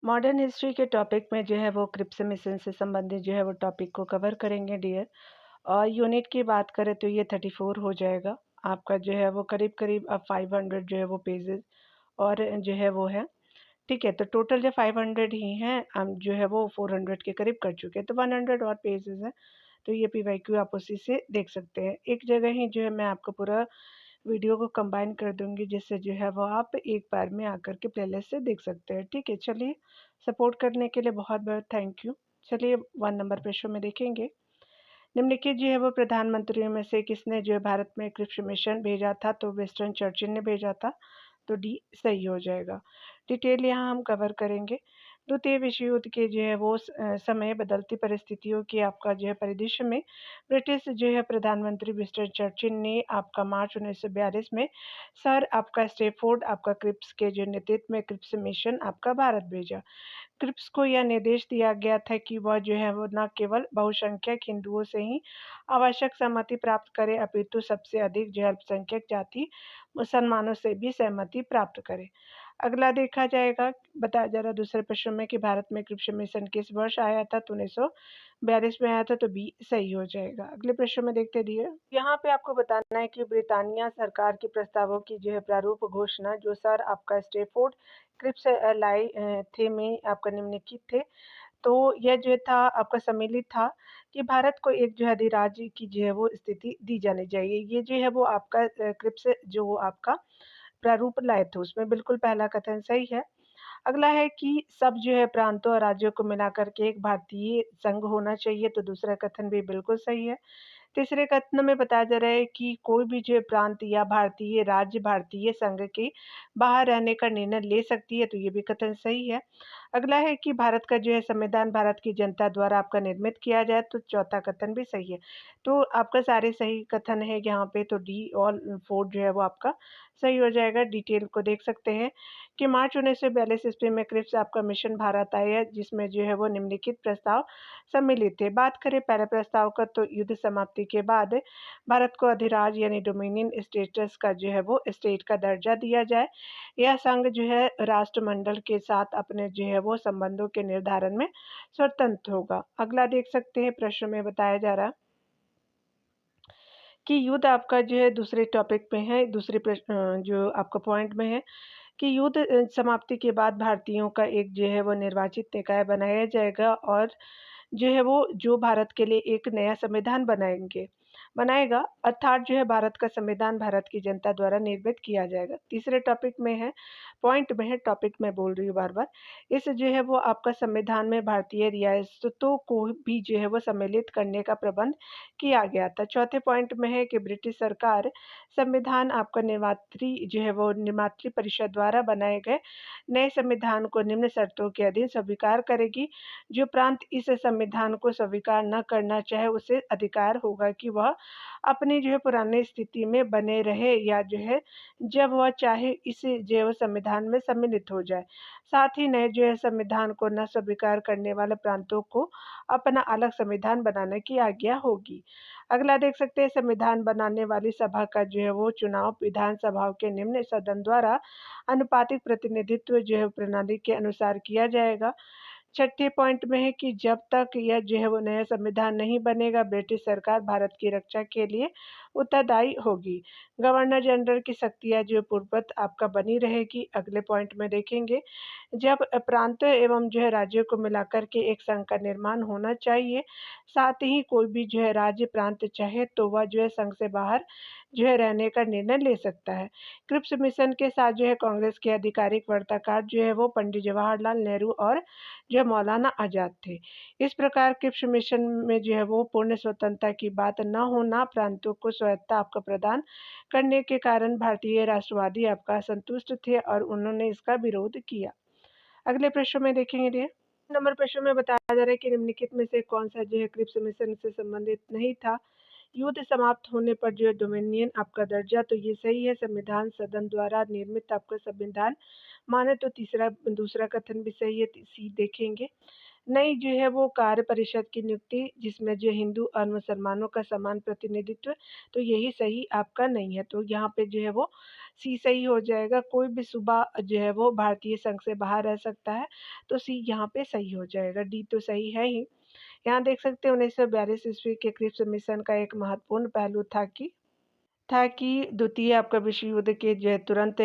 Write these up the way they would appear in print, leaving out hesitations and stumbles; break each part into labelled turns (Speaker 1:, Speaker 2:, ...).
Speaker 1: Modern history के topic में जो है वो क्रिप्स मिशन से संबंधित जो है वो टॉपिक को कवर करेंगे डियर। और यूनिट की बात करें तो ये 34 हो जाएगा आपका जो है वो करीब-करीब अब 500 जो है वो पेजेज़ और जो है वो है। ठीक है, तो टोटल जो 500 ही हैं, हम जो है वो 400 के करीब कर चुके हैं, तो 100 और पेजेज़ हैं। तो ये पीवाईक्यू आप उसी से देख सकते हैं। एक जगह ही जो है मैं आपको पूरा वीडियो को कंबाइन कर दूँगी, जिससे जो है वो आप एक बार में आकर के प्लेलिस्ट से देख सकते हैं। ठीक है, चलिए सपोर्ट करने के लिए बहुत-बहुत थैंक यू। चलिए 1 नंबर प्रश्न में देखेंगे। निम्नलिखित जो है वो प्रधानमंत्रियों में से किसने जो है भारत में क्रिप्स मिशन भेजा था? तो विंस्टन चर्चिल ने भेजा था, तो डी सही हो जाएगा। डिटेल यहाँ हम कवर करेंगे। द्वितीय विश्व युद्ध के जो है वो समय बदलती परिस्थितियों की आपका जो है परिदृश्य में ब्रिटिश जो है प्रधानमंत्री विंस्टन चर्चिल ने आपका मार्च 1942 में सर आपका स्टैफोर्ड आपका क्रिप्स के जो नेतृत्व में क्रिप्स मिशन आपका भारत भेजा। क्रिप्स को यह निर्देश दिया गया था कि वह जो है वो न केवल बहुसंख्यक हिंदुओं से ही आवश्यक सहमति प्राप्त करे, अपितु सबसे अधिक जो है अल्पसंख्यक जाति मुसलमानों से भी सहमति प्राप्त करे। अगला देखा जाएगा, बताया जा रहा है दूसरे प्रश्न में कि भारत में क्रिप्स मिशन किस वर्ष आया था? तो 1942 में आया था, तो बी सही हो जाएगा। अगले प्रश्न में देखते दिए। यहाँ पे आपको बताना है कि ब्रिटानिया सरकार के प्रस्तावों की जो है प्रारूप घोषणा जो सर आपका स्टैफोर्ड क्रिप्स लाई थे में आपका निम्नलिखित थे। तो यह जो था आपका सम्मिलित था कि भारत को एक जो है अधिराज्य की जो है वो स्थिति दी जानी चाहिए। ये जो है वो आपका क्रिप्स जो आपका प्रारूप लाए थे, उसमें बिल्कुल पहला कथन सही है। अगला है कि सब जो है प्रांतों और राज्यों को मिलाकर के एक भारतीय संघ होना चाहिए, तो दूसरा कथन भी बिल्कुल सही है। तीसरे कथन में बताया जा रहा है कि कोई भी जो प्रांत या भारतीय राज्य भारतीय संघ के बाहर रहने का निर्णय ले सकती है, तो ये भी कथन सही है। अगला है कि भारत का जो है संविधान भारत की जनता द्वारा आपका निर्मित किया जाए, तो चौथा कथन भी सही है। तो आपका सारे सही कथन है यहाँ पे, तो डी ऑल 4 जो है वो आपका सही हो जाएगा। डिटेल को देख सकते हैं कि मार्च 1942 ईस्वी में क्रिप्स आपका मिशन भारत आया, जिसमें जो है वो निम्नलिखित प्रस्ताव सम्मिलित थे। बात करें पहले प्रस्ताव का, तो युद्ध समाप्ति के बाद भारत को अधिराज्य यानी डोमिनियन स्टेटस का जो है वो स्टेट का दर्जा दिया जाए। यह संघ जो है राष्ट्रमंडल के साथ अपने जो है वो संबंधों के निर्धारण में स्वतंत्र होगा। अगला देख सकते हैं, प्रश्न में बताया जा रहा कि युद्ध आपका जो है दूसरे टॉपिक में है, दूसरे प्रश्न जो आपका पॉइंट में है कि युद्ध समाप्ति के बाद भारतीयों का एक जो है वो निर्वाचित निकाय बनाया जाएगा और जो है वो जो भारत के लिए एक नया संविधान बनाएगा, अर्थात जो है भारत का संविधान भारत की जनता द्वारा निर्मित किया जाएगा। तीसरे टॉपिक में है, पॉइंट में है, टॉपिक मैं बोल रही हूँ बार-बार। इस जो है वो आपका संविधान में भारतीय रियासतों को भी जो है वो सम्मिलित करने का प्रबंध किया गया था। चौथे पॉइंट में है कि ब्रिटिश सरकार संविधान आपका निर्मात्री जो है वो निर्मात्री परिषद द्वारा बनाए गए नए संविधान को निम्न शर्तों के अधीन स्वीकार करेगी। जो प्रांत इस संविधान को स्वीकार न करना चाहे, उसे अधिकार होगा कि वह अपनी जो है पुरानी स्थिति में बने रहे या जो है जब वह चाहे इस जो है वो संविधान में सम्मिलित हो जाए। साथ ही नए जो है संविधान को न स्वीकार करने वाले प्रांतों को अपना अलग संविधान बनाने की आज्ञा होगी। अगला देख सकते हैं, संविधान बनाने वाली सभा का जो है वो चुनाव विधानसभाओं के निम्न सदन द्वारा आनुपातिक प्रतिनिधित्व जो है प्रणाली के अनुसार किया जाएगा। छठे पॉइंट में है कि जब तक यह जो है वो नया संविधान नहीं बनेगा, ब्रिटिश सरकार भारत की रक्षा के लिए उत्तरदायी होगी। गवर्नर जनरल की शक्तियाँ जो पूर्ववत आपका बनी रहेगी। अगले पॉइंट में देखेंगे, जब प्रांतों एवं जो है राज्यों को मिलाकर के एक संघ का निर्माण होना चाहिए। साथ ही कोई भी जो है राज्य प्रांत चाहे तो वह जो है संघ से बाहर जो है रहने का निर्णय ले सकता है। क्रिप्स मिशन के साथ जो है कांग्रेस के आधिकारिक वार्ताकार जो है वो पंडित जवाहरलाल नेहरू और जो है मौलाना आज़ाद थे। इस प्रकार क्रिप्स मिशन में जो है वो पूर्ण स्वतंत्रता की बात न होना, प्रांतों को स्वायत्तता आपका प्रदान करने के कारण भारतीय राष्ट्रवादी आपका असंतुष्ट थे और उन्होंने इसका विरोध किया। अगले प्रश्न में देखेंगे डियर। नंबर प्रश्न में बताया जा रहा है कि निम्नलिखित में से कौन सा जो है क्रिप्स मिशन से संबंधित नहीं था? युद्ध समाप्त होने पर जो है डोमिनियन आपका दर्जा, तो ये सही है। संविधान सदन द्वारा निर्मित आपका संविधान माने, तो तीसरा दूसरा कथन भी सही है। सी देखेंगे। नई जो है वो कार्य परिषद की नियुक्ति जिसमें जो हिंदू और मुसलमानों का समान प्रतिनिधित्व, तो यही सही आपका नहीं है। तो यहाँ पे जो है वो सी सही हो जाएगा। कोई भी सूबा जो है वो भारतीय संघ से बाहर रह सकता है, तो सी यहाँ पे सही हो जाएगा। डी तो सही है ही। यहाँ देख सकते हैं 1942 ईस्वी के क्रिप्स मिशन का एक महत्वपूर्ण पहलू था कि द्वितीय आपका विश्व युद्ध के जो है तुरंत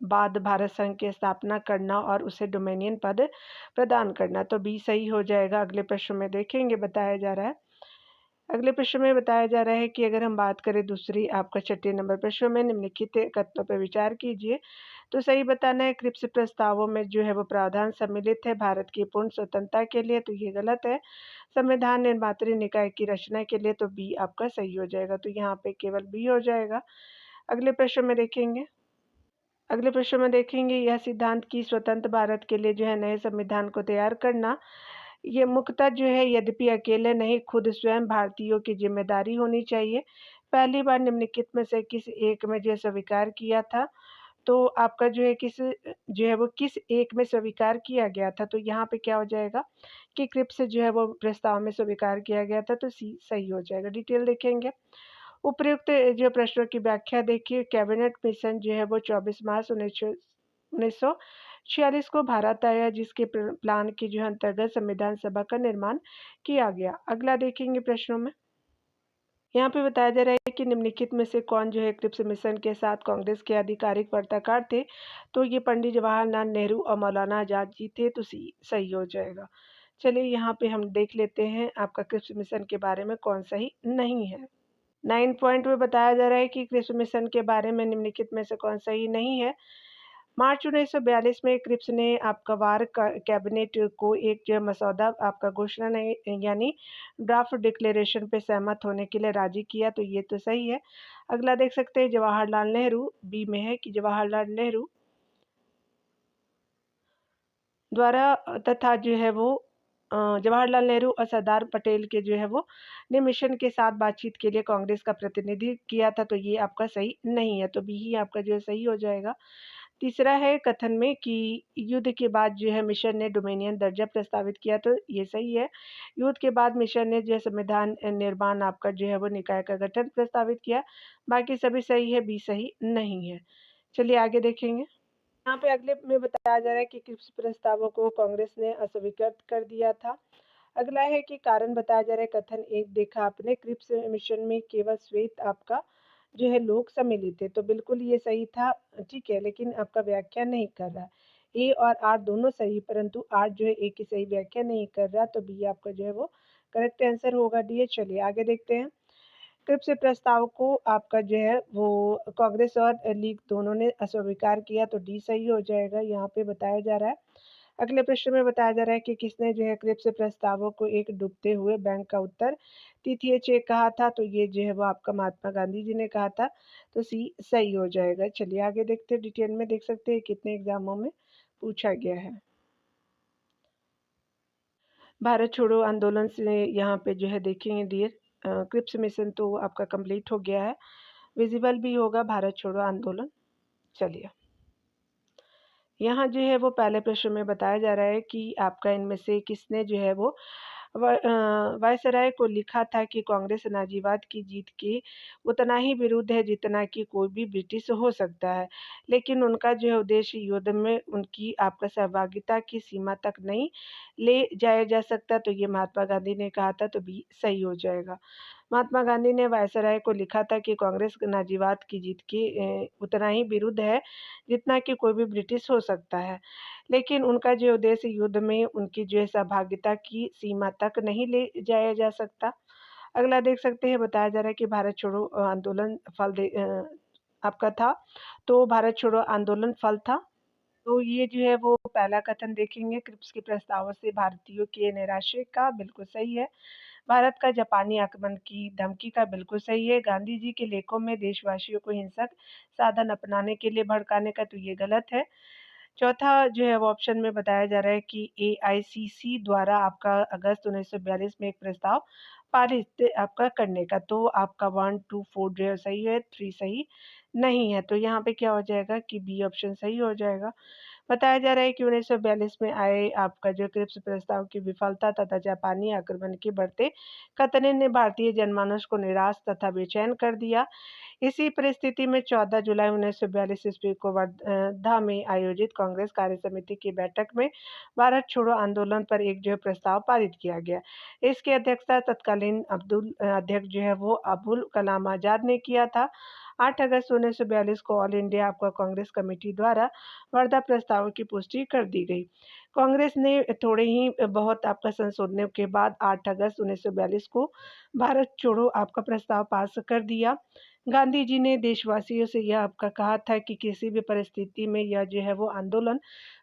Speaker 1: बाद भारत संघ की स्थापना करना और उसे डोमिनियन पद प्रदान करना। तो बी सही हो जाएगा। अगले प्रश्न में देखेंगे बताया जा रहा है। अगले प्रश्न में बताया जा रहा है कि अगर हम बात करें दूसरी आपका छठे नंबर प्रश्न में निम्नलिखित कथनों पर विचार कीजिए। तो सही बताना है क्रिप्स प्रस्तावों में जो है वो प्रावधान सम्मिलित है भारत की पूर्ण स्वतंत्रता के लिए, तो ये गलत है। संविधान निर्मात्री निकाय की रचना के लिए, तो बी आपका सही हो जाएगा। तो यहाँ पे केवल बी हो जाएगा। अगले प्रश्न में देखेंगे। अगले प्रश्न में देखेंगे यह सिद्धांत कि स्वतंत्र भारत के लिए जो है नए संविधान को तैयार करना, ये मुख्यतः जो है यद्यपि अकेले नहीं खुद स्वयं भारतीयों की जिम्मेदारी होनी चाहिए। पहली बार निम्नलिखित में से किस एक में जो है स्वीकार किया था? तो आपका जो है जो है वो किस एक में स्वीकार किया गया था? तो यहाँ पे क्या हो जाएगा कि क्रिप्स जो है वो प्रस्ताव में स्वीकार किया गया था, तो सी सही हो जाएगा। डिटेल देखेंगे। उपर्युक्त जो प्रश्नों की व्याख्या देखिए। कैबिनेट मिशन जो है वो 24 मार्च 1946 को भारत आया जिसके प्लान के जो है अंतर्गत संविधान सभा का निर्माण किया गया। अगला देखेंगे प्रश्नों में। यहाँ पे बताया जा रहा है कि निम्नलिखित में से कौन जो है क्रिप्स मिशन के साथ कांग्रेस के आधिकारिक वार्ताकार थे? तो ये पंडित जवाहरलाल नेहरू और मौलाना आजाद जी थे, तो सही हो जाएगा। चलिए यहाँ पे हम देख लेते हैं आपका क्रिप्स मिशन के बारे में कौन सही नहीं है। 9 पॉइंट में बताया जा रहा है कि क्रिप्स मिशन के बारे में निम्नलिखित में से कौन सही नहीं है। मार्च 1942 में क्रिप्स ने आपका वार कैबिनेट को एक जो मसौदा आपका घोषणा नहीं यानी ड्राफ्ट डिक्लेरेशन पे सहमत होने के लिए राजी किया, तो ये तो सही है। अगला देख सकते हैं जवाहरलाल नेहरू, बी में है कि जवाहरलाल नेहरू द्वारा तथा जो है वो जवाहरलाल नेहरू और सरदार पटेल के जो है वो ने मिशन के साथ बातचीत के लिए कांग्रेस का प्रतिनिधि किया था, तो ये आपका सही नहीं है। तो बी ही आपका जो है सही हो जाएगा। तीसरा है कथन में कि युद्ध के बाद जो है मिशन ने डोमिनियन दर्जा प्रस्तावित किया, तो ये सही है। युद्ध के बाद मिशन ने जो है संविधान निर्माण आपका जो है वो निकाय का गठन प्रस्तावित किया। बाकी सभी सही है, बी सही नहीं है। चलिए आगे देखेंगे। यहाँ पे अगले में बताया जा रहा है कि किस प्रस्तावों को कांग्रेस ने अस्वीकृत कर दिया था। अगला है कि कारण बताया जा रहा है। कथन एक देखा आपने क्रिप्स मिशन में केवल श्वेत आपका जो है लोग सम्मिलित थे, तो बिल्कुल ये सही था। ठीक है, लेकिन आपका व्याख्या नहीं कर रहा। ए और आर दोनों सही, परंतु आर जो है ए की सही व्याख्या नहीं कर रहा, तो बी आपका जो है वो करेक्ट आंसर होगा। डी। चलिए आगे देखते हैं। क्रिप्स प्रस्ताव को आपका जो है वो कांग्रेस और लीग दोनों ने अस्वीकार किया, तो डी सही हो जाएगा। यहाँ पे बताया जा रहा है। अगले प्रश्न में बताया जा रहा है कि किसने जो है क्रिप्स प्रस्तावों को एक डूबते हुए बैंक का उत्तर तृतीय चेक कहा था, तो ये जो है वो आपका महात्मा गांधी जी ने कहा था, तो सी सही हो जाएगा। चलिए आगे देखते हैं। डिटेल में देख सकते हैं कितने एग्जामों में पूछा गया है। भारत छोड़ो आंदोलन से यहाँ पे जो है देखेंगे डियर, क्रिप्स मिशन तो आपका कंप्लीट हो गया है, विजिबल भी होगा भारत छोड़ो आंदोलन। चलिए यहाँ जो है वो पहले प्रश्न में बताया जा रहा है कि आपका इनमें से किसने जो है वो वायसराय को लिखा था कि कांग्रेस नाजीवाद की जीत के उतना ही विरुद्ध है जितना कि कोई भी ब्रिटिश हो सकता है, लेकिन उनका जो है उद्देश्य युद्ध में उनकी आपका सहभागिता की सीमा तक नहीं ले जाया जा सकता, तो ये महात्मा गांधी ने कहा था, तो भी सही हो जाएगा। महात्मा गांधी ने वायसराय को लिखा था कि कांग्रेस नाजीवाद की जीत के उतना ही विरुद्ध है जितना कि कोई भी ब्रिटिश हो सकता है, लेकिन उनका जो उद्देश्य युद्ध में उनकी जो है सहभागिता की सीमा तक नहीं ले जाया जा सकता। अगला देख सकते हैं। बताया जा रहा है कि भारत छोड़ो आंदोलन आपका था, तो भारत छोड़ो आंदोलन फल था। तो ये जो है वो पहला कथन देखेंगे। क्रिप्स के प्रस्तावों से भारतीयों के निराशे का बिल्कुल सही है। भारत का जापानी आक्रमण की धमकी का बिल्कुल सही है। गांधी जी के लेखों में देशवासियों को हिंसक साधन अपनाने के लिए भड़काने का, तो ये गलत है। चौथा जो है वो ऑप्शन में बताया जा रहा है कि एआईसीसी द्वारा आपका अगस्त 1942 में एक प्रस्ताव पारित आपका करने का, तो आपका 1 2 4 जो है सही है, 3 सही नहीं है। तो यहाँ पे क्या हो जाएगा कि बी ऑप्शन सही हो जाएगा। बताया जा रहा है कि 1942 में आए आपका जो क्रिप्स प्रस्ताव की विफलता तथा जापानी आक्रमण के बढ़ते खतरे ने भारतीय जनमानस को निराश तथा बेचैन कर दिया। इसी परिस्थिति में 14 जुलाई 1942 ईस्वी को वर्धा में आयोजित कांग्रेस कार्य समिति की बैठक में भारत छोड़ो आंदोलन पर एक जो है प्रस्ताव पारित किया गया। इसकी अध्यक्षता तत्कालीन अध्यक्ष जो है वो अबुल कलाम आजाद ने किया था। 8 अगस्त 1942 को ऑल इंडिया आपका कांग्रेस कमेटी द्वारा वर्धा प्रस्ताव की पुष्टि कर दी गई। कांग्रेस ने थोड़े ही बहुत आपका संशोधनों के बाद 8 अगस्त 1942 को भारत छोड़ो आपका प्रस्ताव पास कर दिया। गांधी जी ने देशवासियों से यह आपका कहा था कि किसी भी परिस्थिति में यह जो है वो आंदोलन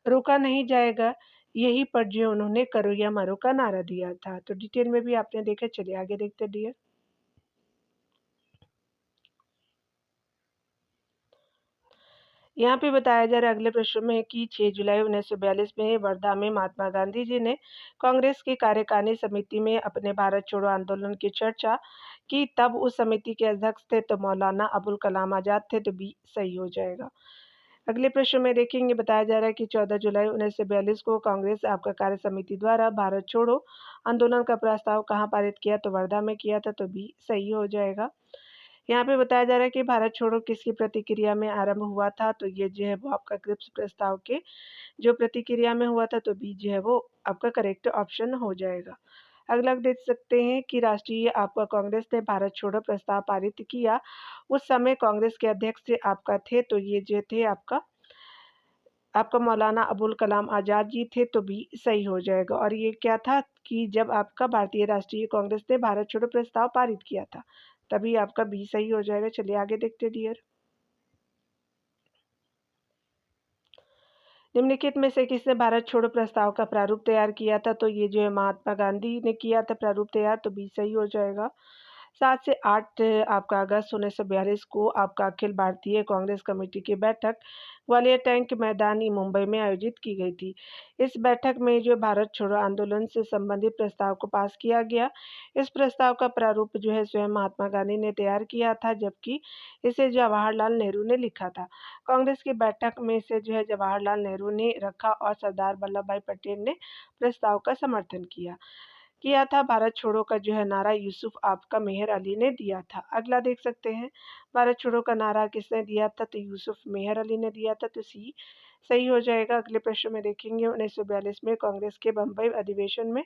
Speaker 1: रोका नहीं जाएगा। यही पर जो उन्होंने करो या मरो का नारा दिया था। तो डिटेल में भी आपने देखा, चलिए आगे देखते डियर। यहाँ पे बताया जा रहा है अगले प्रश्न में कि 6 जुलाई 1942 में वर्धा में महात्मा गांधी जी ने कांग्रेस की कार्यकारिणी समिति में अपने भारत छोड़ो आंदोलन की चर्चा की। तब उस समिति के अध्यक्ष थे तो मौलाना अबुल कलाम आजाद थे, तो बी सही हो जाएगा। अगले प्रश्न में देखेंगे, बताया जा रहा है कि 14 जुलाई 1942 को कांग्रेस आपका कार्य समिति द्वारा भारत छोड़ो आंदोलन का प्रस्ताव कहाँ पारित किया, तो वर्धा में किया था, तो बी सही हो जाएगा। यहाँ पे बताया जा रहा है कि भारत छोड़ो किसकी प्रतिक्रिया में आरंभ हुआ था, तो ये जो है वो आपका क्रिप्स प्रस्ताव के जो प्रतिक्रिया में हुआ था, तो बी जो है वो आपका करेक्ट ऑप्शन हो जाएगा। अगला देख सकते हैं कि राष्ट्रीय आपका कांग्रेस ने भारत छोड़ो प्रस्ताव पारित किया। उस समय कांग्रेस के अध्यक्ष आपका थे, तो ये जो थे आपका आपका मौलाना अबुल कलाम आजाद जी थे, तो बी सही हो जाएगा। और ये क्या था कि जब आपका भारतीय राष्ट्रीय कांग्रेस ने भारत छोड़ो प्रस्ताव पारित किया था, तभी आपका बी सही हो जाएगा। चलिए आगे देखते डियर। निम्नलिखित में से किसने भारत छोड़ो प्रस्ताव का प्रारूप तैयार किया था, तो ये जो है महात्मा गांधी ने किया था प्रारूप तैयार, तो बी सही हो जाएगा। 7 से 8 आपका अगस्त 1942 को आपका अखिल भारतीय कांग्रेस कमेटी की बैठक ग्वालियर टैंक मैदान मुंबई में आयोजित की गई थी। इस बैठक में जो भारत छोड़ो आंदोलन से संबंधित प्रस्ताव को पास किया गया। इस प्रस्ताव का प्रारूप जो है स्वयं महात्मा गांधी ने तैयार किया था, जबकि इसे जवाहरलाल नेहरू ने लिखा था। कांग्रेस की बैठक में से जो है जवाहरलाल नेहरू ने रखा और सरदार वल्लभ भाई पटेल ने प्रस्ताव का समर्थन किया था। भारत छोड़ो का जो है नारा यूसुफ आपका मेहर अली ने दिया था। अगला देख सकते हैं, भारत छोड़ो का नारा किसने दिया था, तो यूसुफ मेहर अली ने दिया था, तो सी सही हो जाएगा। अगले प्रश्न में देखेंगे, 1942 में कांग्रेस के बम्बई अधिवेशन में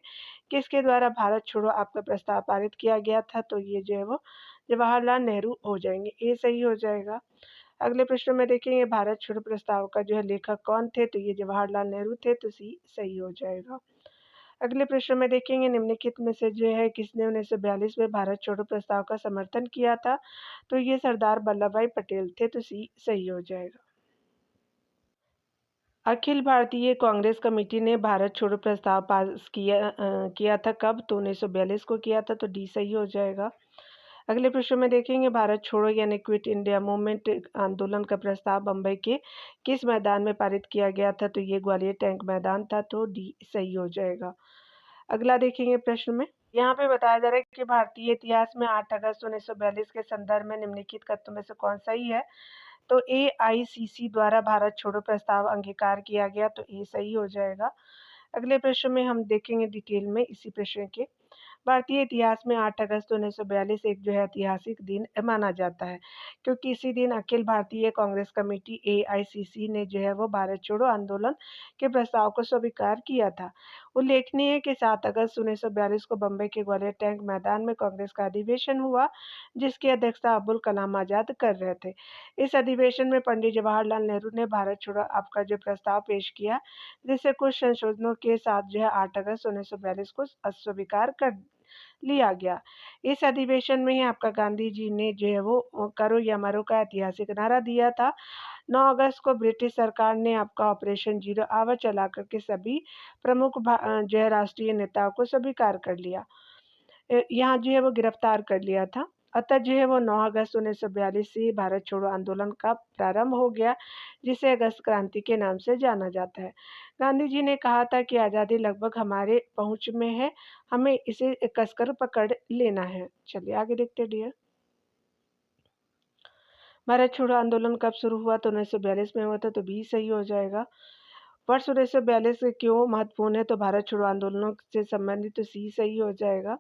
Speaker 1: किसके द्वारा भारत छोड़ो आपका प्रस्ताव पारित किया गया था, तो ये जो है वो जवाहरलाल नेहरू हो जाएंगे, ये सही हो जाएगा। अगले प्रश्न में देखेंगे, भारत छोड़ो प्रस्ताव का जो है लेखक कौन थे, तो ये जवाहरलाल नेहरू थे, तो सी सही हो जाएगा। अगले प्रश्न में देखेंगे, निम्नलिखित में से जो है किसने 1942 में भारत छोड़ो प्रस्ताव का समर्थन किया था, तो ये सरदार वल्लभ भाई पटेल थे, तो सी सही हो जाएगा। अखिल भारतीय कांग्रेस कमेटी ने भारत छोड़ो प्रस्ताव पास किया था कब, तो 1942 को किया था, तो डी सही हो जाएगा। अगले प्रश्न में देखेंगे, भारत छोड़ो यानी क्विट इंडिया मूवमेंट आंदोलन का प्रस्ताव बम्बई के किस मैदान में पारित किया गया था, तो ये ग्वालियर टैंक मैदान था, तो डी सही हो जाएगा। अगला देखेंगे प्रश्न में, यहाँ पे बताया जा रहा है कि भारतीय इतिहास में 8 अगस्त 1942 के संदर्भ में निम्नलिखित कथनों में से कौन सही है, तो AICC द्वारा भारत छोड़ो प्रस्ताव अंगीकार किया गया, तो ए सही हो जाएगा। अगले प्रश्न में हम देखेंगे डिटेल में इसी प्रश्न के, भारतीय इतिहास में 8 अगस्त 1942 एक जो है ऐतिहासिक दिन माना जाता है, क्योंकि इसी दिन अखिल भारतीय कांग्रेस कमेटी AICC ने जो है वो भारत छोड़ो आंदोलन के प्रस्ताव को स्वीकार किया था। उल्लेखनीय है कि 7 अगस्त 1942 को बम्बई के ग्वालियर टैंक मैदान में कांग्रेस का अधिवेशन हुआ, जिसकी अध्यक्षता अब्दुल कलाम आजाद कर रहे थे। इस अधिवेशन में पंडित जवाहरलाल नेहरू ने भारत छोड़ो आपका जो प्रस्ताव पेश किया, जिसे कुछ संशोधनों के साथ जो है 8 अगस्त 1942 को अस्वीकार कर लिया गया। इस अधिवेशन में ही आपका गांधी जी ने जो है वो करो या मरो का ऐतिहासिक नारा दिया था। 9 अगस्त को ब्रिटिश सरकार ने आपका ऑपरेशन जीरो आवर चला करके सभी प्रमुख जो है राष्ट्रीय नेताओं को स्वीकार कर लिया, यहाँ जो है वो गिरफ्तार कर लिया था। अतः जो है वो 9 अगस्त 1942 से भारत छोड़ो आंदोलन का प्रारंभ हो गया, जिसे अगस्त क्रांति के नाम से जाना जाता है। गांधी जी ने कहा था कि आज़ादी लगभग हमारे पहुंच में है, हमें इसे कसकर पकड़ लेना है। चलिए आगे देखते डियर। भारत छोड़ो आंदोलन कब शुरू हुआ, तो 1942 में हुआ था, तो बी सही हो जाएगा। वर्ष 1942 क्यों महत्वपूर्ण है? तो भारत छोड़ो आंदोलनों से संबंधित, तो सी सही हो जाएगा।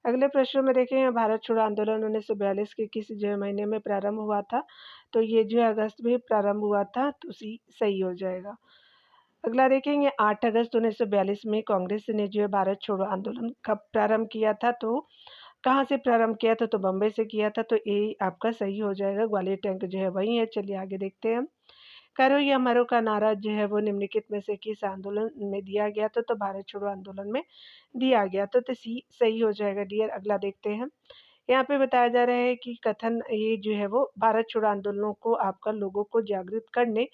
Speaker 1: अगले प्रश्न में देखेंगे भारत छोड़ो आंदोलन 1942 के किस जो है महीने में प्रारंभ हुआ था? तो ये जो है अगस्त में प्रारंभ हुआ था, तो सी सही हो जाएगा। अगला देखेंगे 8 अगस्त 1942 में कांग्रेस ने जो है भारत छोड़ो आंदोलन कब प्रारंभ किया था? तो कहाँ से प्रारंभ किया था? तो बम्बई से किया था, तो ए आपका सही हो जाएगा। ग्वालियर टैंक जो है वही है। चलिए आगे देखते हैं हम। करो या मरो का नारा जो है वो निम्नलिखित में से किस आंदोलन में दिया गया था? तो भारत छोड़ो आंदोलन में दिया गया था, तो सी सही हो जाएगा डियर। अगला देखते हैं। यहाँ पे बताया जा रहा है कि कथन ये जो है वो भारत छोड़ो आंदोलनों को आपका लोगों को जागृत करने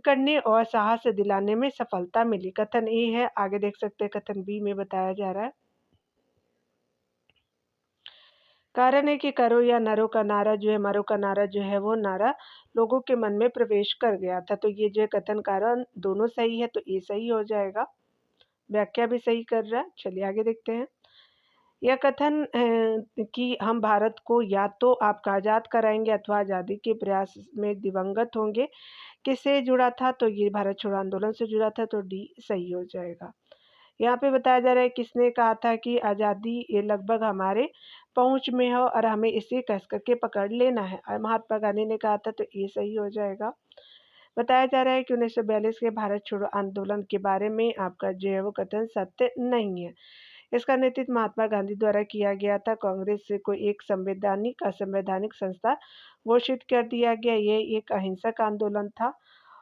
Speaker 1: करने और साहस दिलाने में सफलता मिली। कथन ए है। आगे देख सकते हैं कथन बी में बताया जा रहा है। कारण है कि करो या नरो का नारा जो है, मरो का नारा जो है वो नारा लोगों के मन में प्रवेश कर गया था। तो ये जो है कथन कारण दोनों सही है, तो ये सही हो जाएगा। व्याख्या भी सही कर रहा है। चलिए आगे देखते हैं। यह कथन कि हम भारत को या तो आपका आज़ाद कराएंगे अथवा आज़ादी के प्रयास में दिवंगत होंगे, किससे जुड़ा था? तो ये भारत छोड़ो आंदोलन से जुड़ा था, तो डी सही हो जाएगा। यहाँ पे बताया जा रहा है किसने कहा था कि आज़ादी ये लगभग हमारे पहुंच में हो और हमें इसे कस करके पकड़ लेना है, और महात्मा गांधी ने कहा था, तो ये सही हो जाएगा। बताया जा रहा है कि 1942 के भारत छोड़ो आंदोलन के बारे में आपका जो है वो कथन सत्य नहीं है। इसका नेतृत्व महात्मा गांधी द्वारा किया गया था। कांग्रेस से कोई एक संवैधानिक असंवैधानिक संस्था घोषित कर दिया गया। ये एक अहिंसक आंदोलन था।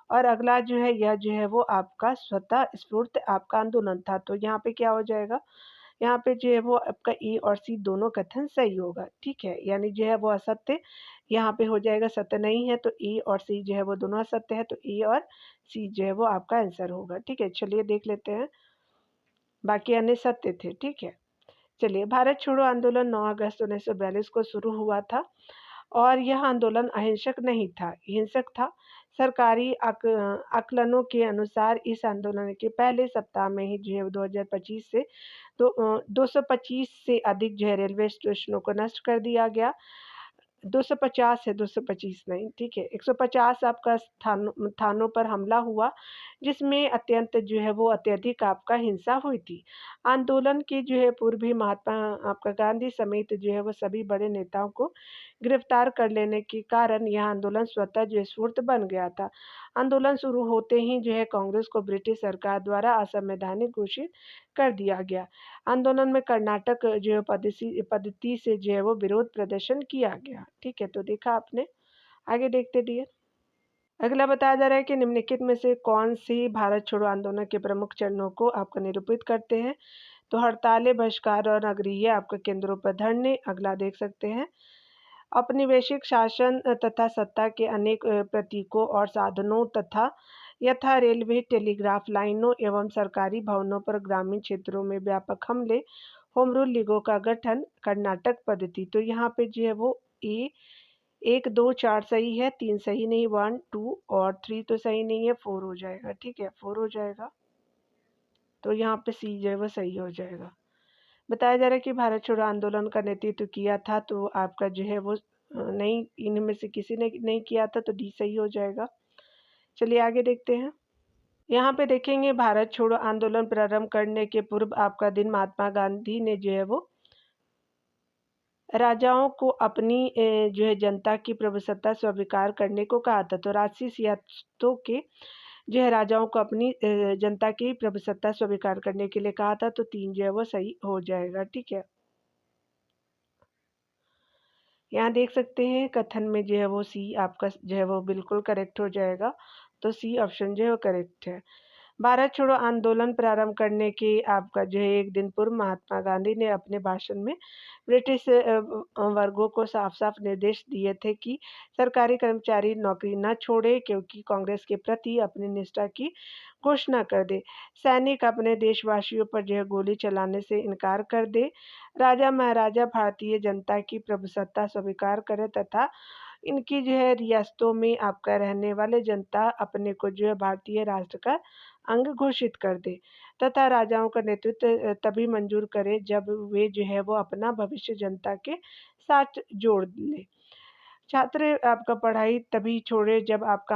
Speaker 1: और अगला जो है यह जो है वो आपका स्वतः स्फूर्त आपका आंदोलन था। तो यहाँ पे क्या हो जाएगा? यहाँ पे जो है वो आपका ए और सी दोनों कथन सही होगा। ठीक है, यानी जो है वो असत्य यहाँ पे हो जाएगा, सत्य नहीं है, तो ए और सी जो है वो दोनों असत्य है, तो ए और सी जो है वो आपका आंसर होगा। ठीक है, चलिए देख लेते हैं। बाकी अन्य सत्य थे। ठीक है, चलिए। भारत छोड़ो आंदोलन 9 अगस्त 1942 को शुरू हुआ था और यह आंदोलन अहिंसक नहीं था, हिंसक था। सरकारी आकलनों के अनुसार इस आंदोलन के पहले सप्ताह में ही जो है 2025 से 225 से अधिक जो है रेलवे स्टेशनों को नष्ट कर दिया गया। 250 है, 225 नहीं। ठीक है, 150 आपका थानों पर हमला हुआ, जिसमें अत्यंत जो है वो अत्यधिक आपका हिंसा हुई थी। आंदोलन के जो है पूर्व भी महात्मा आपका गांधी समेत जो है वो सभी बड़े नेताओं को गिरफ्तार कर लेने के कारण यह आंदोलन स्वतः जो है स्फूर्त बन गया था। आंदोलन शुरू होते ही जो है कांग्रेस को ब्रिटिश सरकार द्वारा असंवैधानिक घोषित कर दिया गया। आंदोलन में कर्नाटक जो है पद्धति से जो है वो विरोध प्रदर्शन किया गया। ठीक है, तो देखा आपने। आगे देखते डियर। अगला बताया जा रहा है कि निम्नलिखित में से कौन सी भारत छोड़ो आंदोलन के प्रमुख चरणों को आपको निरूपित करते हैं? तो हड़तालें, बहिष्कार और नगरीय आपके केंद्रों पर धरने। अगला देख सकते हैं। औपनिवेशिक शासन तथा सत्ता के अनेक प्रतीकों और साधनों तथा यथा रेलवे, टेलीग्राफ लाइनों एवं सरकारी भवनों पर ग्रामीण क्षेत्रों में व्यापक हमले, होम रूल लीगों का गठन, कर्नाटक पद्धति। तो यहाँ पे जो है वो ए 1 2 4 सही है, 3 सही नहीं, 1 2 और 3 तो सही नहीं है, 4 हो जाएगा। ठीक है, 4 हो जाएगा, तो यहाँ पे सी जो है वो सही हो जाएगा। बताया जा रहा है कि भारत छोड़ो आंदोलन का नेतृत्व किया था, तो आपका जो है वो नहीं, इनमें से किसी ने नहीं किया था, तो डी सही हो जाएगा। चलिए आगे देखते हैं। यहाँ पे देखेंगे भारत छोड़ो आंदोलन प्रारंभ करने के पूर्व आपका दिन महात्मा गांधी ने जो है वो राजाओं को अपनी जो है जनता की प्रभुसत्ता स्वीकार करने को कहा था। तो राजसी सियासतों के जो है राजाओं को अपनी जनता की प्रभुसत्ता स्वीकार करने के लिए कहा था, तो 3 जो है वो सही हो जाएगा। ठीक है, यहाँ देख सकते हैं कथन में जो है वो सी आपका जो है वो बिल्कुल करेक्ट हो जाएगा, तो सी ऑप्शन जो है वो करेक्ट है। भारत छोड़ो आंदोलन प्रारंभ करने के आपका जो है एक दिन पूर्व महात्मा गांधी ने अपने भाषण में ब्रिटिश वर्गों को साफ साफ निर्देश दिए थे कि सरकारी कर्मचारी नौकरी न छोड़े, क्योंकि कांग्रेस के प्रति अपनी निष्ठा की घोषणा कर दे, सैनिक अपने देशवासियों पर जो है गोली चलाने से इनकार कर दे, राजा महाराजा भारतीय जनता की प्रभुसत्ता स्वीकार करे तथा इनकी जो है रियासतों में आपका रहने वाले जनता अपने को जो है भारतीय राष्ट्र का अंग घोषित कर दे, तथा राजाओं का नेतृत्व तभी मंजूर करे जब वे जो है वो अपना भविष्य जनता के साथ जोड़ ले। छात्र आपका पढ़ाई तभी छोड़े जब आपका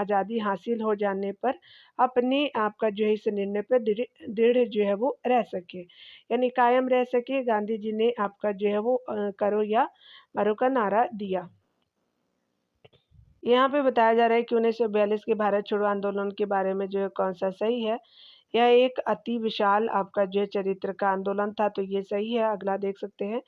Speaker 1: आज़ादी हासिल हो जाने पर अपने आपका जो है इस निर्णय पे दृढ़ दृढ़ जो है वो रह सके, यानी कायम रह सके। गांधी जी ने आपका जो है वो करो या मरो का नारा दिया। यहाँ पे बताया जा रहा है कि 1942 के भारत छोड़ो आंदोलन के बारे में जो है कौन-सा सही है। यह एक अति विशाल आपका जो है चरित्र का आंदोलन था, तो ये सही है। अगला देख सकते हैं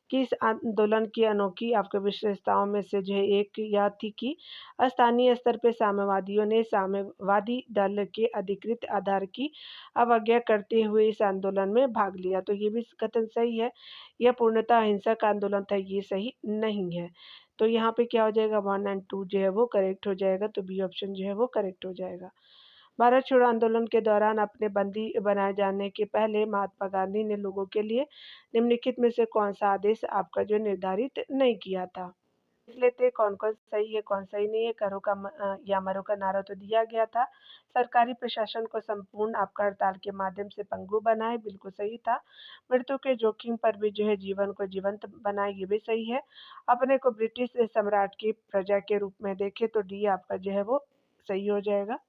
Speaker 1: कि इस आंदोलन की अनोखी आपको विशेषताओं में से जो है एक यह थी कि स्थानीय स्तर पे साम्यवादियों ने साम्यवादी दल के अधिकृत आधार की अवज्ञा करते हुए इस आंदोलन में भाग लिया। तो ये भी कथन सही है। यह पूर्णतः अहिंसक आंदोलन था, ये सही नहीं है। तो यहाँ पे क्या हो जाएगा 1 एंड 2 जो है वो करेक्ट हो जाएगा, तो बी ऑप्शन जो है वो करेक्ट हो जाएगा। भारत छोड़ो आंदोलन के दौरान अपने बंदी बनाए जाने के पहले महात्मा गांधी ने लोगों के लिए निम्नलिखित में से कौन-सा आदेश आपका जो निर्धारित नहीं किया था? देख लेते हैं कौन-कौन सही है, कौन सही नहीं है। करो का या मरो का नारा तो दिया गया था। सरकारी प्रशासन को संपूर्ण आपका हड़ताल के माध्यम से पंगु बनाए, बिल्कुल सही था। मृत्यु के जोखिम पर भी जो है जीवन को जीवंत बनाए, ये भी सही है। अपने को ब्रिटिश सम्राट की प्रजा के रूप में देखें, तो डी आपका जो है वो सही हो जाएगा।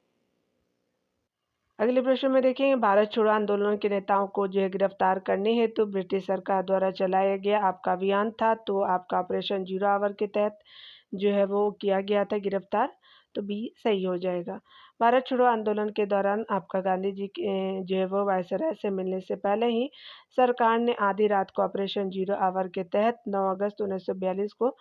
Speaker 1: अगले प्रश्न में देखेंगे भारत छोड़ो आंदोलन के नेताओं को जो है गिरफ्तार करने हेतु ब्रिटिश सरकार द्वारा चलाया गया आपका अभियान था, तो आपका ऑपरेशन जीरो आवर के तहत जो है वो किया गया था गिरफ्तार, तो बी सही हो जाएगा। भारत छोड़ो आंदोलन के दौरान आपका गांधी जी के जो है वो वायसराय से मिलने से पहले ही सरकार ने आधी रात को ऑपरेशन जीरो आवर के तहत 9 अगस्त 1942 को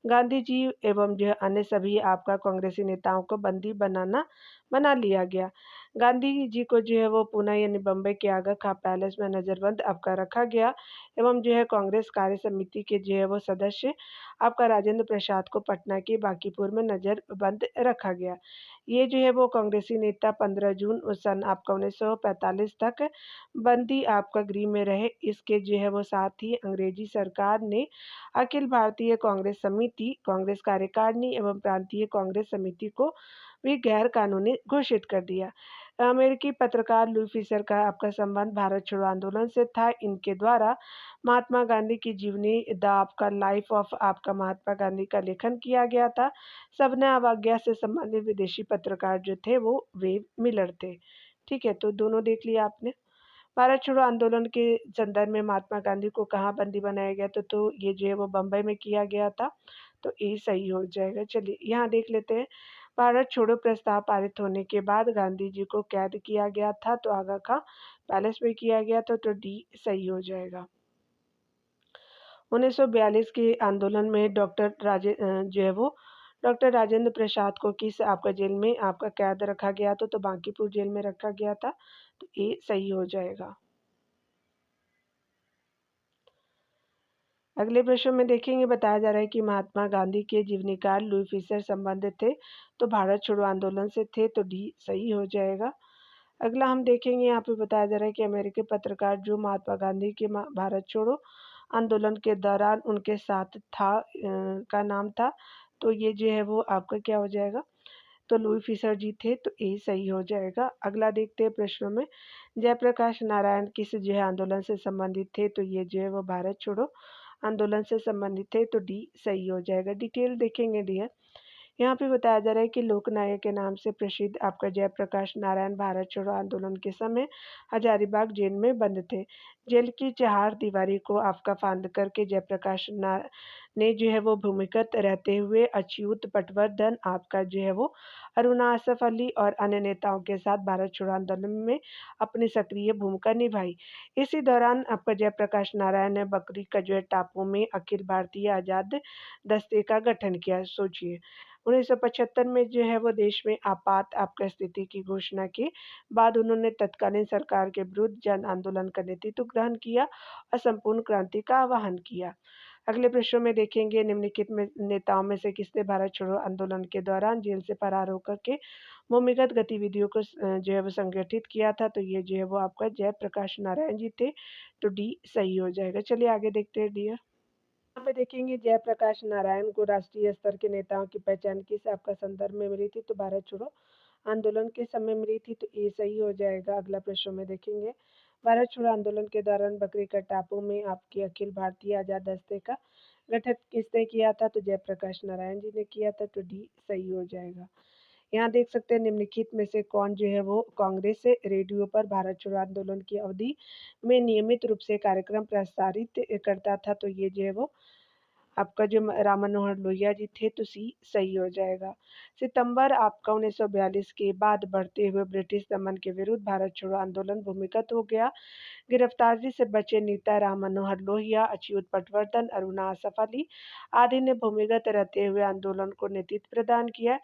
Speaker 1: गांधी जी एवं जो है अन्य सभी आपका कांग्रेसी नेताओं को बंदी बना लिया गया। गांधी जी को जो है वो पुणे यानी बम्बई के आगा खां पैलेस में नज़रबंद आपका रखा गया एवं जो है कांग्रेस कार्य समिति के जो है वो सदस्य आपका राजेंद्र प्रसाद को पटना के बांकीपुर में नज़रबंद रखा गया। ये जो है वो कांग्रेसी नेता 15 जून सन आपका 1945 तक बंदी आपका गृह में रहे। इसके जो है वो साथ ही अंग्रेजी सरकार ने अखिल भारतीय कांग्रेस समिति, कांग्रेस कार्यकारिणी एवं प्रांतीय कांग्रेस समिति को भी गैर कानूनी घोषित कर दिया। अमेरिकी पत्रकार लुई फिशर का आपका संबंध भारत छोड़ो आंदोलन से था। इनके द्वारा महात्मा गांधी की जीवनी द आपका लाइफ ऑफ आपका महात्मा गांधी का लेखन किया गया था। सबने अवज्ञा से संबंधित विदेशी पत्रकार जो थे वो वेव मिलर थे। ठीक है, तो दोनों देख लिया आपने। भारत छोड़ो आंदोलन के संदर्भ में महात्मा गांधी को कहाँ बंदी बनाया गया था, तो ये जो है वो बम्बई में किया गया था, तो ये सही हो जाएगा। चलिए यहाँ देख लेते हैं। भारत छोड़ो प्रस्ताव पारित होने के बाद गांधी जी को कैद किया गया था, तो आगा खां पैलेस में किया गया था, तो डी सही हो जाएगा। 1942 के आंदोलन में जो है वो डॉक्टर राजेंद्र प्रसाद को किस आपका जेल में आपका कैद रखा गया था, तो बांकीपुर जेल में रखा गया था, तो ये सही हो जाएगा। अगले प्रश्न में देखेंगे बताया जा रहा है कि महात्मा गांधी के जीवनीकार लुई फिशर संबंधित थे, तो भारत छोड़ो आंदोलन से थे, तो डी सही हो जाएगा। अगला हम देखेंगे यहाँ पे बताया जा रहा है कि अमेरिकी पत्रकार जो महात्मा गांधी के भारत छोड़ो आंदोलन के दौरान उनके साथ था का नाम था, तो ये जो है वो आपका क्या हो जाएगा, तो लुई फिशर जी थे, तो ये सही हो जाएगा। अगला देखते हैं प्रश्नों में जयप्रकाश नारायण किस जो है आंदोलन से संबंधित थे, तो ये जो है वो भारत छोड़ो आंदोलन से संबंधित थे, तो डी सही हो जाएगा। डिटेल देखेंगे डियर। यहाँ पे बताया जा रहा है कि लोकनायक के नाम से प्रसिद्ध आपका जयप्रकाश नारायण भारत छोड़ो आंदोलन के समय हजारीबाग जेल में बंद थे। जेल की चार दीवारी को आपका फांद करके जयप्रकाश ने जो है वो भूमिगत रहते हुए अच्युत पटवर्धन आपका जो है वो अरुणा आसफ अली और अन्य नेताओं के साथ भारत छोड़ो आंदोलन में अपनी सक्रिय भूमिका निभाई। इसी दौरान आपका जयप्रकाश नारायण ने बकरी का जो है टापू में अखिल भारतीय आजाद दस्ते का गठन किया। सोचिए 1975 में जो है वो देश में आपात आपका स्थिति की घोषणा के बाद उन्होंने तत्कालीन सरकार के विरुद्ध जन आंदोलन का नेतृत्व ग्रहण किया और संपूर्ण क्रांति का आह्वान किया। अगले प्रश्नों में देखेंगे निम्नलिखित में नेताओं में से किसने भारत छोड़ो आंदोलन के दौरान जेल से फरार होकर के भूमिगत गतिविधियों को जो है वो संगठित किया था, तो ये जो है वो आपका जयप्रकाश नारायण जी थे, तो डी सही हो जाएगा। चलिए आगे देखते हैं डियर। यहाँ पे देखेंगे जयप्रकाश नारायण को राष्ट्रीय स्तर के नेताओं की पहचान किस आपका संदर्भ में मिली थी, तो भारत छोड़ो आंदोलन के समय मिली थी, तो ये सही हो जाएगा। अगला प्रश्न में देखेंगे भारत छोड़ो आंदोलन के दौरान बकरी का टापू में आपकी अखिल भारतीय आजाद दस्ते का गठन किसने किया था? तो जयप्रकाश नारायण जी ने किया था, तो डी सही हो जाएगा। यहाँ देख सकते हैं निम्नलिखित में से कौन जो है वो कांग्रेस से रेडियो पर भारत छोड़ो आंदोलन की अवधि में नियमित रूप से कार्यक्रम प्रसारित करता था? तो ये जो है वो आपका जो राम मनोहर लोहिया जी थे, तो सी सही हो जाएगा। सितंबर आपका 1942 के बाद बढ़ते हुए ब्रिटिश दमन के विरुद्ध भारत छोड़ो आंदोलन भूमिगत हो गया। गिरफ्तारी से बचे नेता राम मनोहर लोहिया, अच्युत पटवर्धन, अरुणा आसफ अली आदि ने भूमिगत रहते हुए आंदोलन को नेतृत्व प्रदान किया।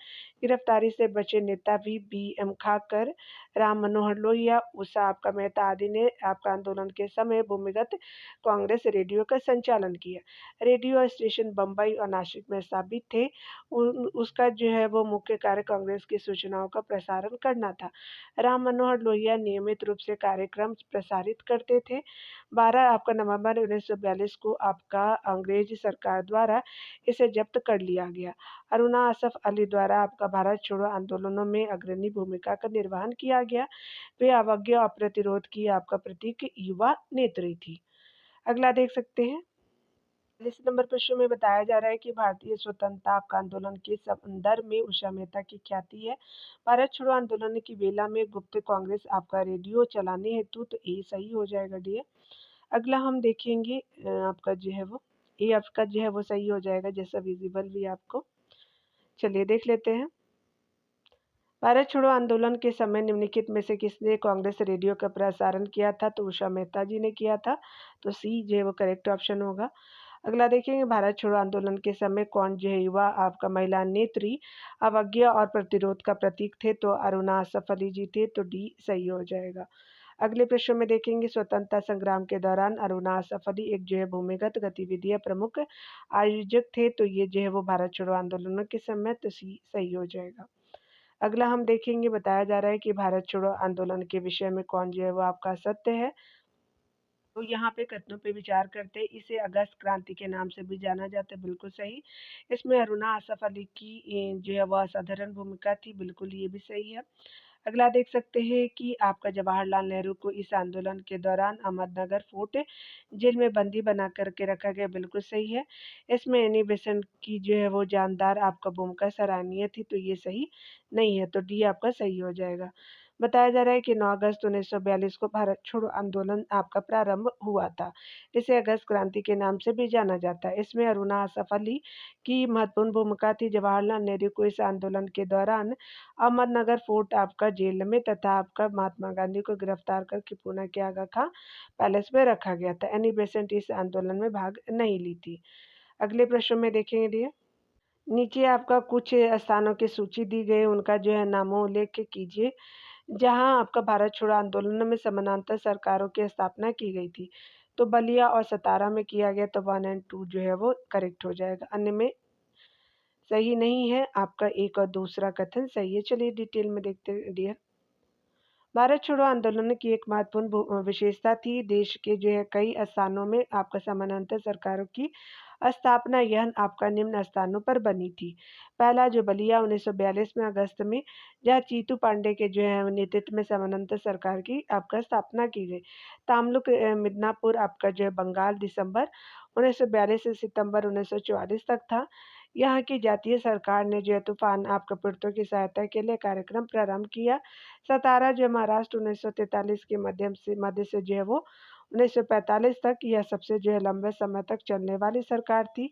Speaker 1: गिरफ्तारी से बचे नेता भी बी.एम. खाकर, राम मनोहर लोहिया, उषा आपका मेहता आदि ने आपका आंदोलन के समय भूमिगत कांग्रेस रेडियो का संचालन किया। रेडियो स्टेशन बम्बई और नासिक में स्थापित थे। उसका जो है वो मुख्य कार्य कांग्रेस की सूचनाओं का प्रसारण करना था। राम मनोहर लोहिया नियमित रूप से कार्यक्रम प्रसारित करते थे। 12 आपका नवंबर 1942 को आपका अंग्रेज सरकार द्वारा इसे जब्त कर लिया गया। अरुणा असफ अली द्वारा आपका भारत छोड़ो आंदोलनों में अग्रणी भूमिका का निर्वहन किया गया। वे अवज्ञा और प्रतिरोध की आपका प्रतीक युवा नेत्री थी। अगला देख सकते हैं। 40 नंबर प्रश्न में बताया जा रहा है कि भारतीय स्वतंत्रता आपका आंदोलन के संदर्भ में उषा मेहता की ख्याति है। भारत छोड़ो आंदोलन की बेला में गुप्त कांग्रेस आपका रेडियो चलाने हेतु, तो ये सही हो जाएगा डियर। अगला हम देखेंगे आपका जो है वो ये आपका जो है वो सही हो जाएगा, जैसा विजिबल भी आपको। चलिए देख लेते हैं। भारत छोड़ो आंदोलन के समय निम्नलिखित में से किसने कांग्रेस रेडियो का प्रसारण किया था? तो उषा मेहता जी ने किया था, तो सी जो है वो करेक्ट ऑप्शन होगा। अगला देखेंगे, भारत छोड़ो आंदोलन के समय कौन जो है युवा आपका महिला नेत्री अवज्ञा और प्रतिरोध का प्रतीक थे? तो अरुणा असफ अली जी थे, तो डी सही हो जाएगा। अगले प्रश्न में देखेंगे, स्वतंत्रता संग्राम के दौरान अरुणा असफ अली एक जो है भूमिगत गतिविधियां प्रमुख आयोजक थे, तो ये जो है वो भारत छोड़ो आंदोलन के समय, तो सी सही हो जाएगा। अगला हम देखेंगे, बताया जा रहा है कि भारत छोड़ो आंदोलन के विषय में कौन जो है वो आपका सत्य है। तो यहाँ पे कथनों पे विचार करते हैं। इसे अगस्त क्रांति के नाम से भी जाना जाता है, बिल्कुल सही। इसमें अरुणा असफ अली की जो है वह असाधारण भूमिका थी, बिल्कुल ये भी सही है। अगला देख सकते हैं कि आपका जवाहरलाल नेहरू को इस आंदोलन के दौरान अहमदनगर फोर्ट जेल में बंदी बना करके रखा गया, बिल्कुल सही है। इसमें एनी बेसेंट की जो है वो जानदार आपका भूमिका सराहनीय थी, तो ये सही नहीं है, तो डी आपका सही हो जाएगा। बताया जा रहा है कि 9 अगस्त 1942 को भारत छोड़ो आंदोलन आपका प्रारंभ हुआ था। इसे अगस्त क्रांति के नाम से भी जाना जाता है। इसमें अरुणा असफ अली की महत्वपूर्ण भूमिका थी। जवाहरलाल नेहरू को इस आंदोलन के दौरान अहमदनगर फोर्ट आपका जेल में तथा आपका महात्मा गांधी को गिरफ्तार करके पुणे के आगा खां पैलेस में रखा गया था। एनी बेसेंट इस आंदोलन में भाग नहीं ली थी। अगले प्रश्न में देखेंगे डियर। नीचे आपका कुछ स्थानों की सूची दी गई, उनका जो है नामोल्लेख कीजिए जहां आपका भारत छोड़ो आंदोलन में समानांतर सरकारों की स्थापना की गई थी। तो बलिया और सतारा में किया गया, तो 1 एंड 2 जो है वो करेक्ट हो जाएगा। अन्य में सही नहीं है। आपका एक और दूसरा कथन सही है। चलिए डिटेल में देखते हैं डियर। भारत छोड़ो आंदोलन की एक महत्वपूर्ण विशेषता थी देश के जो है कई स्थानों में आपका समानांतर सरकारों की स्थापना यह आपका निम्न स्थानों पर बनी थी। पहला जो बलिया 1942 में अगस्त में, जहाँ चीतू पांडे के जो है नेतृत्व में समानांतर सरकार की आपका स्थापना की गई। तामलुक मिदनापुर आपका जो है बंगाल दिसंबर 1942 से सितंबर 1944 तक था। यहाँ की जातीय सरकार ने जो है तूफान आपका पीड़ितों की सहायता के लिए कार्यक्रम प्रारंभ किया। सतारा जो महाराष्ट्र 1943 के मध्य से जो है वो 1945 तक यह सबसे जो है लंबे समय तक चलने वाली सरकार थी।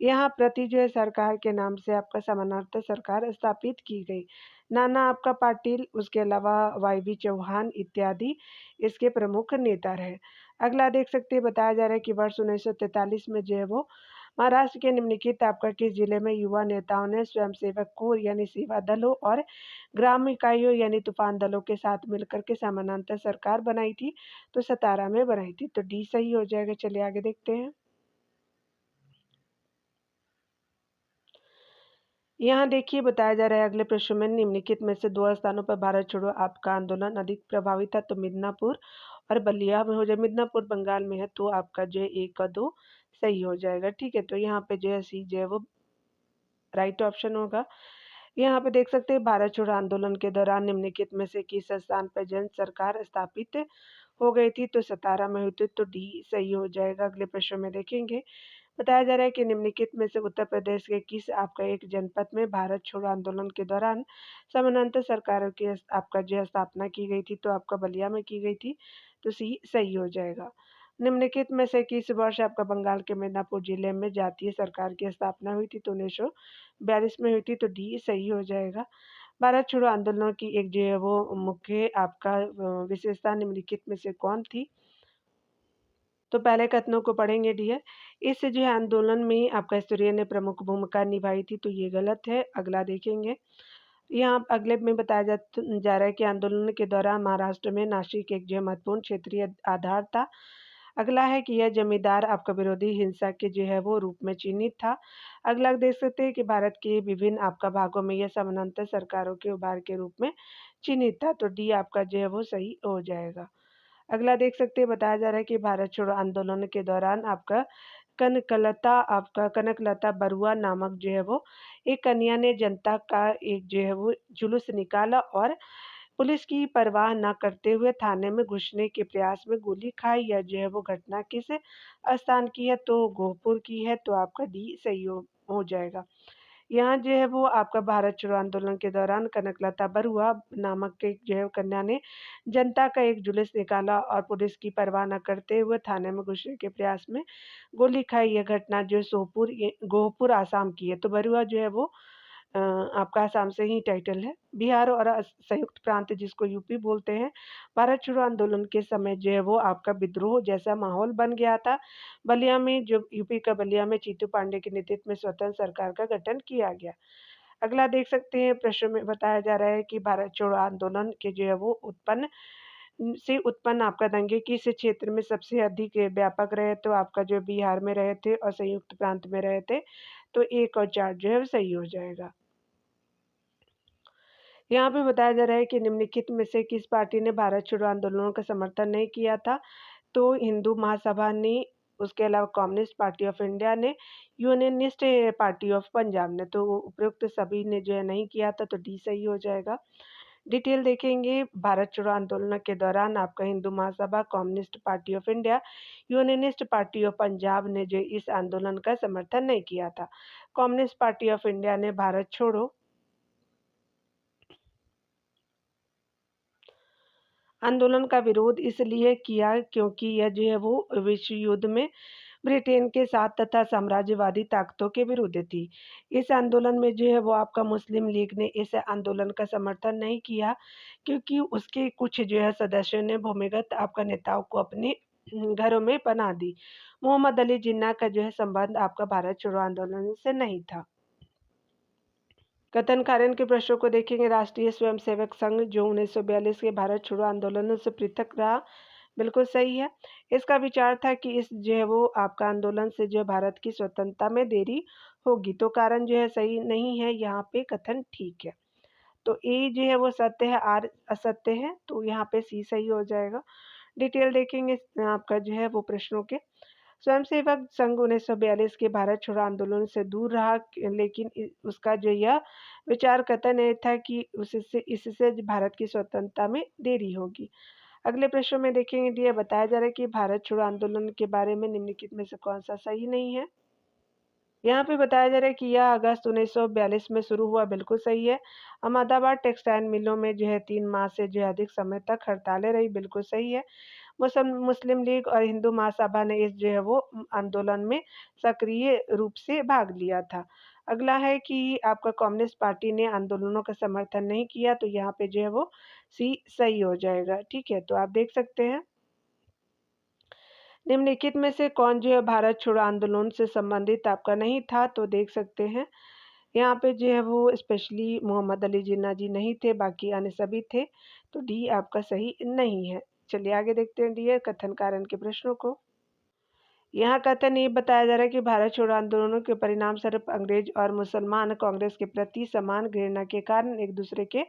Speaker 1: यहाँ प्रति जो है सरकार के नाम से आपका समानांतर सरकार स्थापित की गई। नाना आपका पाटिल, उसके अलावा वाई.वी. चौहान इत्यादि इसके प्रमुख नेता रहे। अगला देख सकते हैं, बताया जा रहा है कि वर्ष 1943 में जो है वो महाराष्ट्र के निम्नलिखित आपका किस जिले में युवा नेताओं ने स्वयंसेवक कोर यानी सेवा दलों और ग्राम इकाइयों यानी तूफान दलों के साथ मिलकर के समानांतर सरकार बनाई थी? तो सतारा में बनाई थी, तो डी सही हो जाएगा। चलिए आगे देखते हैं। यहाँ देखिए, बताया जा रहा है अगले प्रश्न में निम्नलिखित में से दो स्थानों पर भारत छोड़ो आपका आंदोलन अधिक प्रभावी था, तो मिदनापुर और बलिया में हो जाए। मिदनापुर बंगाल में है, तो आपका जो है 1 और 2 सही हो जाएगा। ठीक है, तो यहाँ पे जो है सी जो है वो राइट ऑप्शन होगा। यहाँ पे देख सकते हैं, भारत छोड़ो आंदोलन के दौरान निम्नलिखित में से किस स्थान पर जन सरकार स्थापित हो गई थी? तो सतारा में हुई थी, तो डी सही हो जाएगा। अगले प्रश्न में देखेंगे, बताया जा रहा है कि निम्नलिखित में से उत्तर प्रदेश के किस आपका एक जनपद में भारत छोड़ो आंदोलन के दौरान समानांतर सरकारों की आपका जो स्थापना की गई थी, तो आपका बलिया में की गई थी, तो सी सही हो जाएगा। निम्नलिखित में से किस वर्ष आपका बंगाल के मिदनापुर जिले में जातीय सरकार की स्थापना हुई थी, तो 1942 में हुई थी, तो डी सही हो जाएगा। भारत छोड़ो आंदोलन की एक जो है वो मुख्य आपका विशेषता निम्नलिखित में से कौन थी, तो पहले कथनों को पढ़ेंगे डियर। इस जो है आंदोलन में आपका स्तरीय ने प्रमुख भूमिका निभाई थी, तो ये गलत है। अगला देखेंगे, यहाँ अगले में बताया जा रहा है कि आंदोलन के दौरान महाराष्ट्र में नासिक एक जो महत्वपूर्ण क्षेत्रीय आधार था। अगला है कि यह जमींदार आपका विरोधी हिंसा के जो है वो रूप में चिन्हित था। अगला देख सकते हैं कि भारत के विभिन्न आपका भागों में यह समानांतर सरकारों के उभार के रूप में चिन्हित था, तो डी आपका जो है वो सही हो जाएगा। अगला देख सकते हैं, बताया जा रहा है कि भारत छोड़ो आंदोलन के दौरान आपका कनकलता बरुआ नामक जो है वो एक कन्या ने जनता का एक जो है वो जुलूस निकाला और पुलिस की परवाह न करते हुए थाने में घुसने के प्रयास में गोली खाई। यह जो है वो घटना किस स्थान की है, तो गोहपुर की है, तो आपका डी सही हो जाएगा। यहाँ जो है वो आपका भारत छोड़ो आंदोलन के दौरान कनकलता बरुआ नामक एक जो है कन्या ने जनता का एक जुलूस निकाला और पुलिस की परवाह न करते हुए थाने में घुसने के प्रयास में गोली खाई। यह घटना जो गोहपुर आसाम की है, तो बरुआ जो है वो आपका आसाम से ही टाइटल है। बिहार और संयुक्त प्रांत जिसको यूपी बोलते हैं, भारत छोड़ो आंदोलन के समय जो है वो आपका विद्रोह जैसा माहौल बन गया था। बलिया में जो यूपी का बलिया में चीतू पांडे के नेतृत्व में स्वतंत्र सरकार का गठन किया गया। अगला देख सकते हैं, प्रश्न में बताया जा रहा है कि भारत छोड़ो आंदोलन के जो है वो उत्पन्न आपका दंगे किस क्षेत्र में सबसे अधिक व्यापक रहे, तो आपका जो बिहार में रहे थे और संयुक्त प्रांत में रहे थे, तो 1 और 4 जो है सही हो जाएगा। यहाँ पे बताया जा रहा है कि निम्नलिखित में से किस पार्टी ने भारत छोड़ो आंदोलन का समर्थन नहीं किया था, तो हिंदू महासभा ने, उसके अलावा कम्युनिस्ट पार्टी ऑफ इंडिया ने, यूनियनिस्ट पार्टी ऑफ पंजाब ने, तो उपयुक्त सभी ने जो है नहीं किया था, तो डी सही हो जाएगा। डिटेल देखेंगे, भारत छोड़ो आंदोलन के दौरान आपका Hindu Mahasabha, communist party of India, unionist party of Punjab ने जो इस आंदोलन का समर्थन नहीं किया था। कम्युनिस्ट पार्टी ऑफ इंडिया ने भारत छोड़ो आंदोलन का विरोध इसलिए किया क्योंकि यह जो है वो विश्व युद्ध में ब्रिटेन के साथ तथा साम्राज्यवादी ताकतों के विरुद्ध थी। इस आंदोलन में जो है वो आपका मुस्लिम लीग ने इस आंदोलन का समर्थन नहीं किया, क्योंकि उसके कुछ जो है सदस्यों ने भूमिगत आपका नेताओं को अपने घरों में पनाह दी। मोहम्मद अली जिन्ना का जो है संबंध आपका भारत छोड़ो आंदोलन से नहीं था। कथन कारण के प्रश्नों को देखेंगे। राष्ट्रीय स्वयंसेवक संघ जो 1942 के भारत छोड़ो आंदोलन से पृथक रहा, बिल्कुल सही है। इसका विचार था कि इस जो है वो आपका आंदोलन से जो भारत की स्वतंत्रता में देरी होगी, तो कारण जो है सही नहीं है, यहाँ पे कथन ठीक है। तो ए जो है वो सत्य है, आर असत्य है, तो यहाँ पे सी सही हो जाएगा। डिटेल देखेंगे आपका जो है वो प्रश्नों के। स्वयंसेवक संघ 1942 के भारत छोड़ो आंदोलन से दूर रहा, लेकिन उसका जो यह विचार कथन ये था कि इससे भारत की स्वतंत्रता में देरी होगी। अगले प्रश्न में देखेंगे, यह बताया जा रहा है कि भारत छोड़ो आंदोलन के बारे में निम्नलिखित में से कौन सा सही नहीं है। यहाँ पे बताया जा रहा है कि यह अगस्त 1942 में शुरू हुआ, बिल्कुल सही है। अहमदाबाद टेक्सटाइल मिलों में जो है 3 माह से जो अधिक समय तक हड़तालें रही, बिल्कुल सही है। मुस्लिम लीग और हिंदू महासभा ने इस जो है वो आंदोलन में सक्रिय रूप से भाग लिया था। अगला है कि आपका कम्युनिस्ट पार्टी ने आंदोलनों का समर्थन नहीं किया, तो यहाँ पे जो है वो सी सही हो जाएगा। ठीक है, तो आप देख सकते हैं निम्नलिखित में से कौन जो है भारत छोड़ो आंदोलन से संबंधित आपका नहीं था, तो देख सकते हैं यहाँ पे जो है वो स्पेशली मोहम्मद अली जिन्ना जी नहीं थे, बाकी अन्य सभी थे, तो डी आपका सही नहीं है। चलिए आगे देखते हैं डी कथन कारण के प्रश्नों को। यहाँ कथन ये बताया जा रहा है कि भारत छोड़ो आंदोलनों के परिणाम स्वरूप अंग्रेज और मुसलमान कांग्रेस के प्रति समान घृणा के कारण एक दूसरे के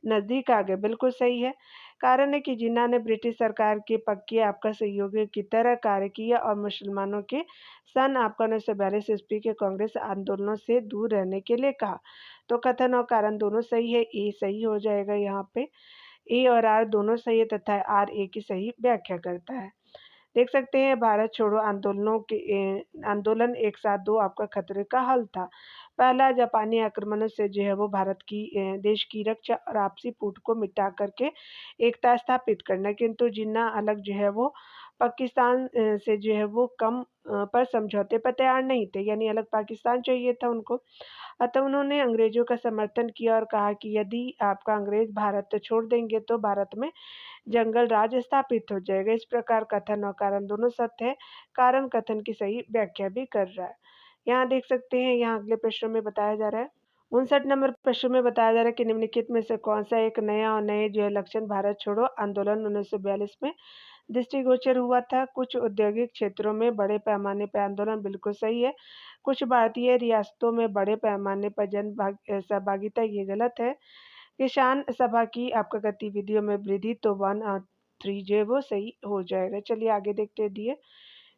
Speaker 1: नजदीक आ गए, बिल्कुल सही है। कारण है कि जिन्ना ने ब्रिटिश सरकार के पक्के आपका सहयोगी की तरह कार्य किया और मुसलमानों के सन आपका 1942 ईस्वी के कांग्रेस आंदोलनों से दूर रहने के लिए कहा, तो कथन और कारण दोनों सही है, ए सही हो जाएगा। यहाँ पे ए और आर दोनों सही है तथा आर ए की सही व्याख्या करता है। देख सकते हैं भारत छोड़ो आंदोलन एक साथ दो आपका खतरे का हल था। पहला जापानी आक्रमणों से जो है वो भारत की देश की रक्षा और आपसी फूट को मिटा करके एकता स्थापित करना, किंतु जिन्ना अलग जो है वो पाकिस्तान से जो है वो कम पर समझौते पर तैयार नहीं थे, यानी अलग पाकिस्तान चाहिए था उनको। अतः उन्होंने अंग्रेजों का समर्थन किया और कहा कि यदि आपका अंग्रेज भारत छोड़ देंगे तो भारत में जंगल राज स्थापित हो जाएगा। इस प्रकार कथन और कारण दोनों सत्य है। कारण कथन की सही व्याख्या भी कर रहा है। यहाँ देख सकते हैं, यहाँ अगले प्रश्न में बताया जा रहा है। 59 नंबर प्रश्न में बताया जा रहा है कि निम्नलिखित में से कौन सा एक नया और नए जो है लक्षण भारत छोड़ो आंदोलन 1942 में दृष्टिगोचर हुआ था। कुछ औद्योगिक क्षेत्रों में बड़े पैमाने पर आंदोलन बिल्कुल सही है। कुछ भारतीय रियासतों में बड़े पैमाने पर सहभागिता ये गलत है। किसान सभा की आपका गतिविधियों में वृद्धि तो 1 और 3 जो है वो सही हो जाएगा। चलिए आगे देखते हैं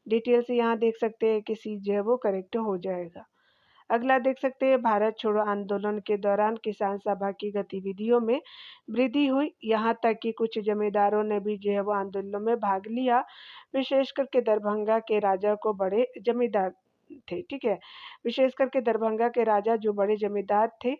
Speaker 1: डिटेल से। यहाँ देख सकते हैं कि सी जो है वो करेक्ट हो जाएगा। अगला देख सकते हैं, भारत छोड़ो आंदोलन के दौरान किसान सभा की गतिविधियों में वृद्धि हुई, यहाँ तक कि कुछ जमींदारों ने भी जो है वो आंदोलनों में भाग लिया। विशेष करके दरभंगा के राजा को बड़े जमींदार थे, ठीक है। विशेष करके दरभंगा के राजा जो बड़े जमींदार थे।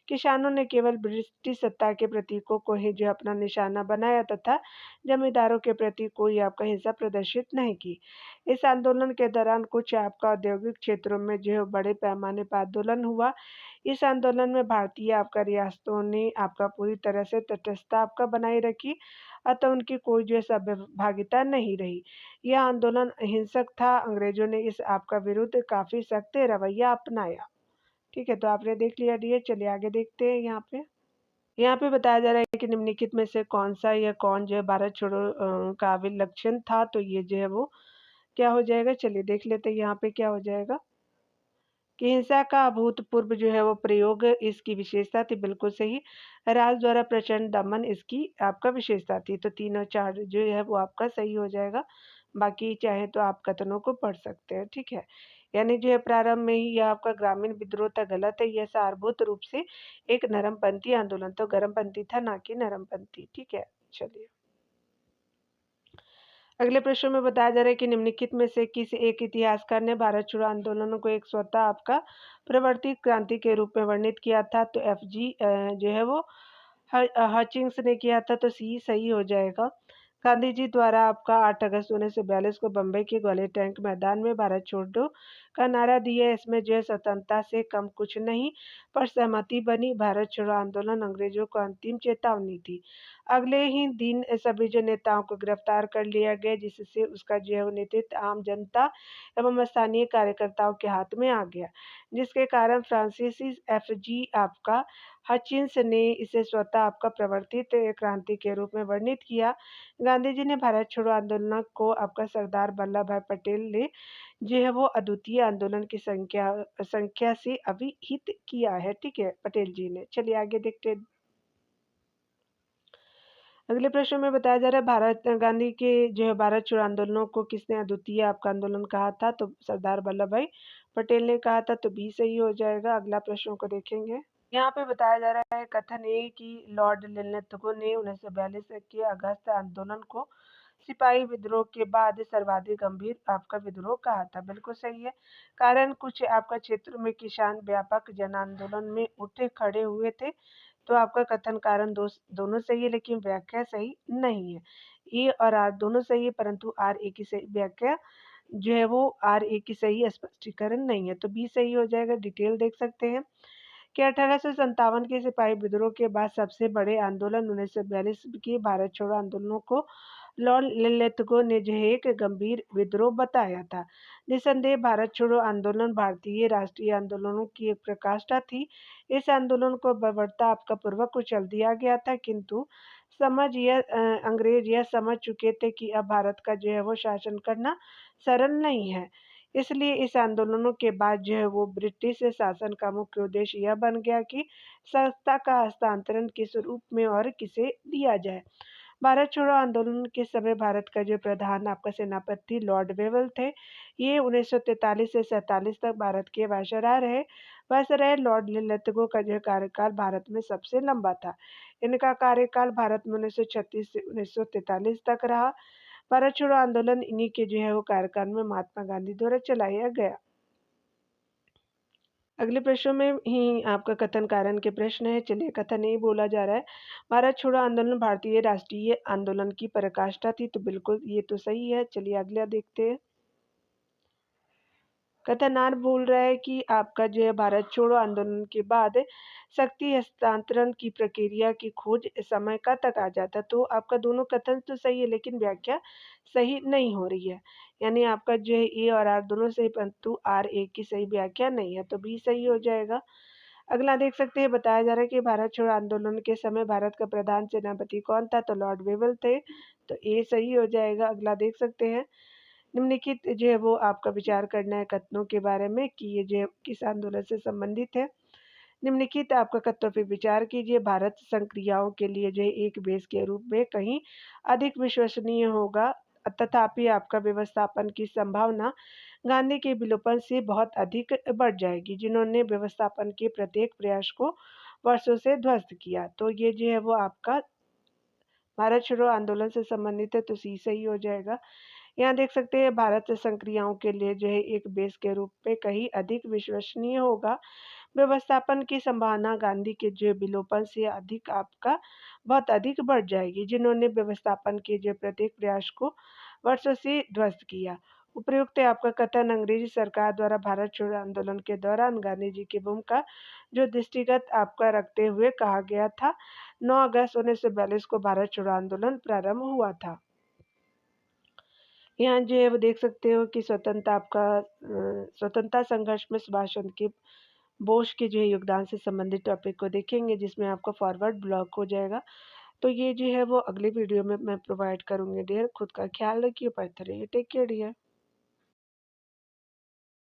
Speaker 1: किसानों ने केवल ब्रिटिश सत्ता के प्रतीकों को ही जो अपना निशाना बनाया तथा जमींदारों के प्रति कोई आपका हिंसा प्रदर्शित नहीं की। इस आंदोलन के दौरान कुछ आपका औद्योगिक क्षेत्रों में जो है बड़े पैमाने पर आंदोलन हुआ। इस आंदोलन में भारतीय आपका रियासतों ने आपका पूरी तरह से तटस्थता आपका बनाए रखी, अतः उनकी कोई जो है सहभागिता नहीं रही। यह आंदोलन अहिंसक था। अंग्रेजों ने इस आपका विरुद्ध काफी सख्त रवैया अपनाया। ठीक है, तो आपने देख लिया डियर। चलिए आगे देखते हैं। यहाँ पे बताया जा रहा है कि निम्नलिखित में से कौन सा या कौन जो है भारत छोड़ो का लक्षण था, तो ये जो है वो क्या हो जाएगा। चलिए देख लेते हैं यहाँ पे क्या हो जाएगा कि हिंसा का अभूतपूर्व जो है वो प्रयोग इसकी विशेषता थी, बिल्कुल सही। राज द्वारा प्रचंड दमन इसकी आपका विशेषता थी, तो 3 और 4 जो है वो आपका सही हो जाएगा। बाकी चाहे तो आप कथनों को पढ़ सकते हैं, ठीक है। यानी जो है प्रारंभ में ही यह आपका ग्रामीण विद्रोह था, गलत है। यह सारभूत रूप से एक नरमपंथी आंदोलन, तो गर्मपंथी था ना कि नरमपंथी, ठीक है। चलिए अगले प्रश्न में बताया जा रहा है कि निम्नलिखित में से किस एक इतिहासकार ने भारत छोड़ो आंदोलन को एक स्वतः आपका प्रवर्तित क्रांति के रूप में वर्णित किया था, तो एफ जी जो है वो हचिंग्स ने किया था, तो सी सही हो जाएगा। गांधी जी द्वारा आपका 8 अगस्त 1942 को बम्बई के ग्वालियर टैंक मैदान में भारत छोड़ो का नारा दिया। इसमें जो है स्वतंत्रता से कम कुछ नहीं पर सहमति बनी। भारत छोड़ो आंदोलन अंग्रेजों को अंतिम चेतावनी थी। अगले ही दिन सभी जो नेताओं को गिरफ्तार कर लिया गया, जिससे उसका जो है वो नेतृत्व आम जनता एवं स्थानीय कार्यकर्ताओं के हाथ में आ गया, जिसके कारण फ्रांसिस एफ जी आपका हचिंस ने इसे स्वतः आपका प्रवर्तित क्रांति के रूप में वर्णित किया। गांधी जी ने भारत छोड़ो आंदोलन को आपका सरदार वल्लभ भाई पटेल ने जो है वो अद्वितीय आंदोलन की संख्या से अभिहित किया है, ठीक है, पटेल जी ने। चलिए आगे देखते हैं। अगले प्रश्न में बताया जा रहा है भारत गांधी के जो है भारत छोड़ो आंदोलनों को किसने अद्वितीय आपका आंदोलन कहा था, तो सरदार वल्लभ भाई पटेल ने कहा था, तो बी सही हो जाएगा। अगला प्रश्न को देखेंगे। यहाँ पे बताया जा रहा है कथन ए कि लॉर्ड लिनथगो ने 1942 के अगस्त आंदोलन को सिपाही विद्रोह के बाद सर्वाधिक गंभीर आपका विद्रोह कहा था, बिल्कुल सही है। कारण कुछ आपका क्षेत्र में किसान व्यापक जन आंदोलन में उठे खड़े हुए थे, तो आपका कथन कारण दोनों सही है, लेकिन व्याख्या सही नहीं है। ए और आर दोनों सही है, परंतु आर ए की सही व्याख्या जो है वो आर ए की सही स्पष्टीकरण नहीं है, तो बी सही हो जाएगा। डिटेल देख सकते हैं कि 1857 के सिपाही विद्रोह के बाद सबसे बड़े आंदोलन 1942 के भारत छोड़ो आंदोलनों को लॉर्ड लिनथगो ने जो है एक गंभीर विद्रोह बताया था। निसंदेह भारत छोड़ो आंदोलन भारतीय राष्ट्रीय आंदोलनों की एक प्रकाष्ठा थी। इस आंदोलन को बर्बरता आपका पूर्वक कुचल दिया गया था, किंतु अंग्रेज यह समझ चुके थे कि अब भारत का जो है वो शासन करना सरल नहीं है। इसलिए इस आंदोलनों के बाद जो है वो ब्रिटिश शासन का मुख्य उद्देश्य यह बन गया कि सत्ता का हस्तांतरण किस रूप में और किसे दिया जाए। भारत छोड़ो आंदोलन के समय भारत का जो प्रधान आपका सेनापति लॉर्ड वेवल थे, ये 1943 से 47 तक भारत के वायसराय रहे। वायसराय लॉर्ड लिनथगो का जो कार्यकाल भारत में सबसे लंबा था। इनका कार्यकाल भारत में 1936 से 1943 तक रहा। भारत छोड़ो आंदोलन इन्हीं के जो है वो कार्यकाल में महात्मा गांधी द्वारा चलाया गया। अगले प्रश्न में ही आपका कथन कारण के प्रश्न है। चलिए, कथन नहीं बोला जा रहा है। भारत छोड़ो आंदोलन भारतीय राष्ट्रीय आंदोलन की पराकाष्ठा थी, तो बिल्कुल ये तो सही है। चलिए अगला देखते हैं। कथनार बोल रहा है कि आपका जो है भारत छोड़ो आंदोलन के बाद शक्ति हस्तांतरण की प्रक्रिया की खोज समय का तक आ जाता। तो आपका दोनों कथन तो सही है, लेकिन व्याख्या सही नहीं हो रही है। यानी आपका जो है ए और आर दोनों सही, परंतु आर ए की सही व्याख्या नहीं है, तो बी सही हो जाएगा। अगला देख सकते हैं, बताया जा रहा है कि भारत छोड़ो आंदोलन के समय भारत का प्रधान सेनापति कौन था, तो लॉर्ड वेवल थे, तो ए सही हो जाएगा। अगला देख सकते हैं, निम्नलिखित जो है वो आपका विचार करना है कथनों के बारे में कि ये जो किस आंदोलन से संबंधित है। निम्नलिखित आपका कथनों पर विचार कीजिए। भारत संक्रियाओं के लिए जो है एक बेस के रूप में कहीं अधिक विश्वसनीय होगा, तथापि आपका व्यवस्थापन की संभावना गांधी के विलोपन से बहुत अधिक बढ़ जाएगी, जिन्होंने व्यवस्थापन के प्रत्येक प्रयास को वर्षों से ध्वस्त किया। तो ये जो है वो आपका भारत छोड़ो आंदोलन से संबंधित है, तो सी सही हो जाएगा। यहाँ देख सकते हैं, भारत संक्रियाओं के लिए जो है एक बेस के रूप में कहीं अधिक विश्वसनीय होगा, व्यवस्थापन की संभावना गांधी के जो विलोपन से अधिक आपका बहुत अधिक बढ़ जाएगी, जिन्होंने व्यवस्थापन के जो प्रत्येक प्रयास को वर्षों से ध्वस्त किया। उपयुक्त आपका कथन अंग्रेजी सरकार द्वारा भारत छोड़ो आंदोलन के दौरान गांधी जी की भूमिका जो दृष्टिगत आपका रखते हुए कहा गया था। 9 अगस्त 1942 को भारत छोड़ो आंदोलन प्रारंभ हुआ था। यहाँ जो है वो देख सकते हो कि स्वतंत्रता संघर्ष में सुभाष चंद्र के बोस के जो है योगदान से संबंधित टॉपिक को देखेंगे, जिसमें आपका फॉरवर्ड ब्लॉक हो जाएगा। तो ये जो है वो अगले वीडियो में मैं प्रोवाइड करूँगी डियर। खुद का ख्याल रखिए, पढ़ते रहिए। Take care dear.